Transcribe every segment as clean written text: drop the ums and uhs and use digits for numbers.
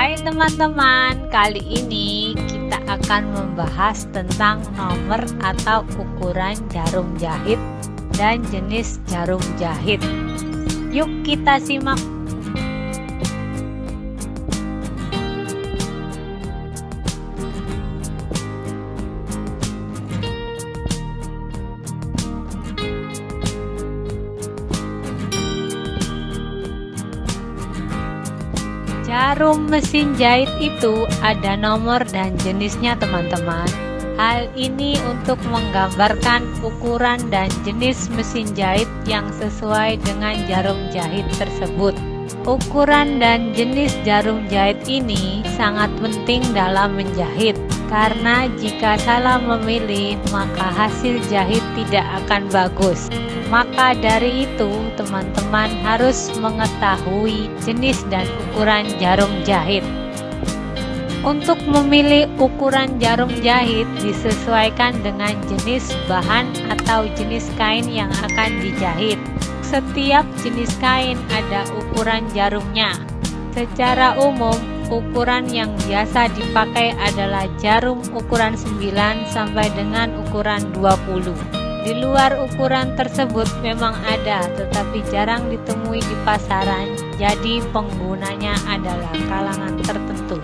Hai teman-teman, kali ini kita akan membahas tentang nomor atau ukuran jarum jahit dan jenis jarum jahit. Yuk kita simak. Jarum mesin jahit itu ada nomor dan jenisnya teman-teman. Hal ini untuk menggambarkan ukuran dan jenis mesin jahit yang sesuai dengan jarum jahit tersebut. Ukuran dan jenis jarum jahit ini sangat penting dalam menjahit, karena jika salah memilih maka hasil jahit tidak akan bagus. Maka dari itu, teman-teman harus mengetahui jenis dan ukuran jarum jahit. Untuk memilih ukuran jarum jahit disesuaikan dengan jenis bahan atau jenis kain yang akan dijahit. Setiap jenis kain ada ukuran jarumnya. Secara umum, ukuran yang biasa dipakai adalah jarum ukuran 9 sampai dengan ukuran 20. Di luar ukuran tersebut memang ada, tetapi jarang ditemui di pasaran, jadi penggunanya adalah kalangan tertentu.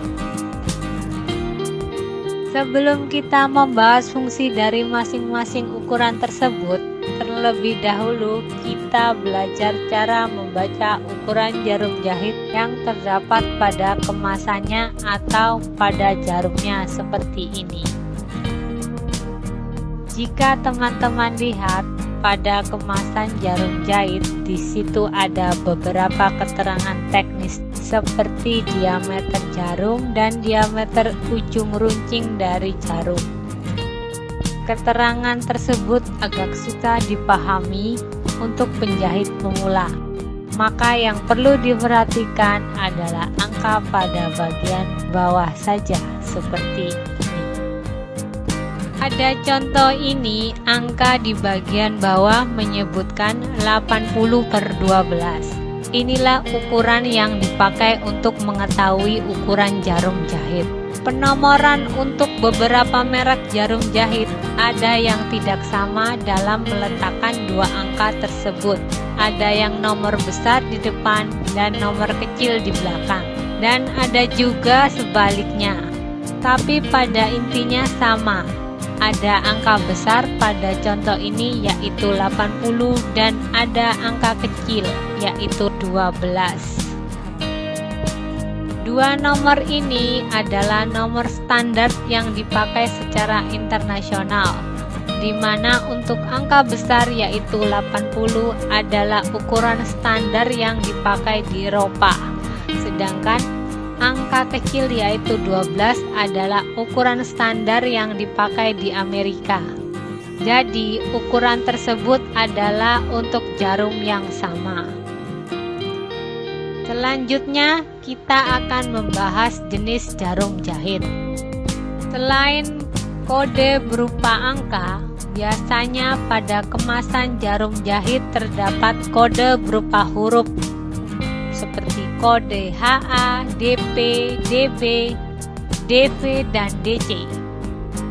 Sebelum kita membahas fungsi dari masing-masing ukuran tersebut, terlebih dahulu kita belajar cara membaca ukuran jarum jahit yang terdapat pada kemasannya atau pada jarumnya seperti ini. Jika teman-teman lihat pada kemasan jarum jahit, di situ ada beberapa keterangan teknis seperti diameter jarum dan diameter ujung runcing dari jarum. Keterangan tersebut agak susah dipahami untuk penjahit pemula. Maka yang perlu diperhatikan adalah angka pada bagian bawah saja seperti ini. Pada contoh ini, angka di bagian bawah menyebutkan 80/12. Inilah ukuran yang dipakai untuk mengetahui ukuran jarum jahit. Penomoran untuk beberapa merek jarum jahit ada yang tidak sama dalam meletakkan dua angka tersebut. Ada yang nomor besar di depan dan nomor kecil di belakang. Dan ada juga sebaliknya. Tapi pada intinya sama. Ada angka besar pada contoh ini yaitu 80 dan ada angka kecil yaitu 12. Dua nomor ini adalah nomor standar yang dipakai secara internasional, di mana untuk angka besar yaitu 80 adalah ukuran standar yang dipakai di Eropa, sedangkan angka kecil yaitu 12 adalah ukuran standar yang dipakai di Amerika. Jadi ukuran tersebut adalah untuk jarum yang sama. Selanjutnya kita akan membahas jenis jarum jahit. Selain kode berupa angka, biasanya pada kemasan jarum jahit terdapat kode berupa huruf seperti kode HA, DP, DB, DV, dan DC.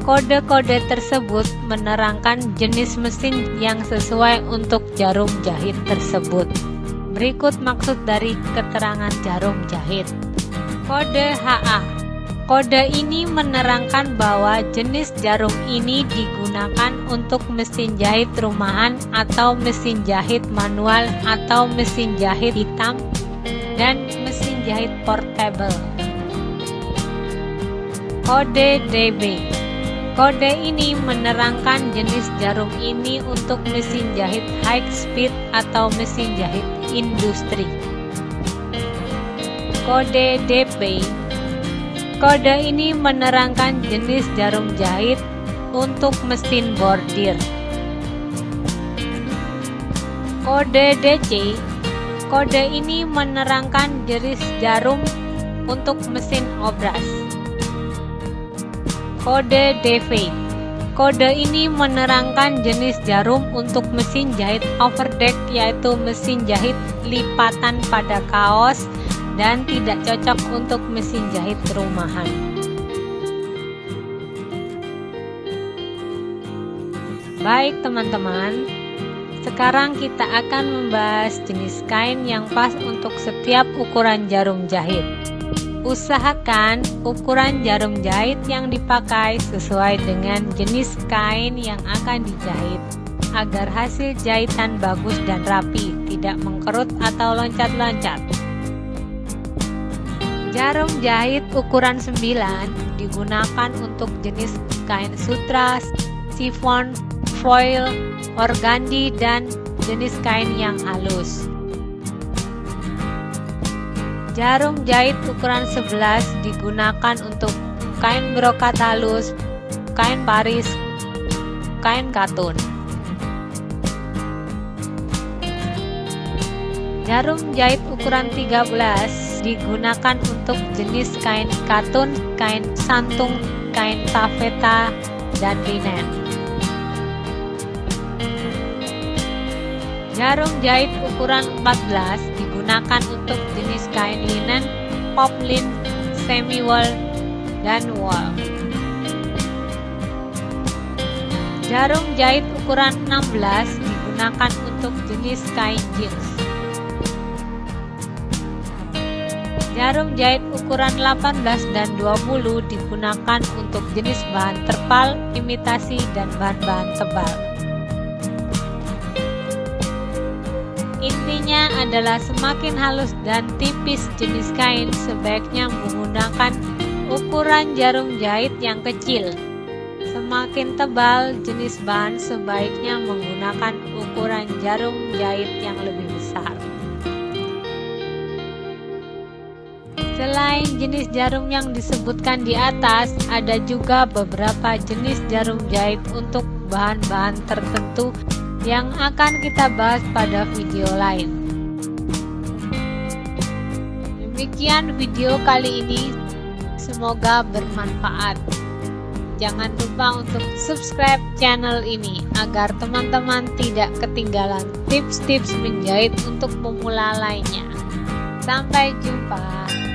Kode-kode tersebut menerangkan jenis mesin yang sesuai untuk jarum jahit tersebut. Berikut maksud dari keterangan jarum jahit. Kode HA. Kode ini menerangkan bahwa jenis jarum ini digunakan untuk mesin jahit rumahan atau mesin jahit manual atau mesin jahit hitam dan mesin jahit portable. Kode DB. Kode ini menerangkan jenis jarum ini untuk mesin jahit high speed atau mesin jahit industri. Kode DP. Kode ini menerangkan jenis jarum jahit untuk mesin bordir. Kode DC. Kode ini menerangkan jenis jarum untuk mesin obras. Kode DV. Kode ini menerangkan jenis jarum untuk mesin jahit overdeck, yaitu mesin jahit lipatan pada kaos dan tidak cocok untuk mesin jahit rumahan. Baik teman-teman, sekarang kita akan membahas jenis kain yang pas untuk setiap ukuran jarum jahit. Usahakan ukuran jarum jahit yang dipakai sesuai dengan jenis kain yang akan dijahit, agar hasil jahitan bagus dan rapi, tidak mengkerut atau loncat-loncat. Jarum jahit ukuran 9 digunakan untuk jenis kain sutra, chiffon, foil, organdi, dan jenis kain yang halus. Jarum jahit ukuran 11 digunakan untuk kain brokat halus, kain Paris, kain katun. Jarum jahit ukuran 13 digunakan untuk jenis kain katun, kain santung, kain taffeta, dan linen. Jarum jahit ukuran 14 digunakan untuk jenis kain linen, poplin, semi-wool, dan wool. Jarum jahit ukuran 16 digunakan untuk jenis kain jeans. Jarum jahit ukuran 18 dan 20 digunakan untuk jenis bahan terpal, imitasi, dan bahan-bahan tebal. Intinya adalah semakin halus dan tipis jenis kain, sebaiknya menggunakan ukuran jarum jahit yang kecil. Semakin tebal jenis bahan, sebaiknya menggunakan ukuran jarum jahit yang lebih besar. Selain jenis jarum yang disebutkan di atas, ada juga beberapa jenis jarum jahit untuk bahan-bahan tertentu yang akan kita bahas pada video lain. Demikian video kali ini, semoga bermanfaat. Jangan lupa untuk subscribe channel ini agar teman-teman tidak ketinggalan tips-tips menjahit untuk pemula lainnya. Sampai jumpa.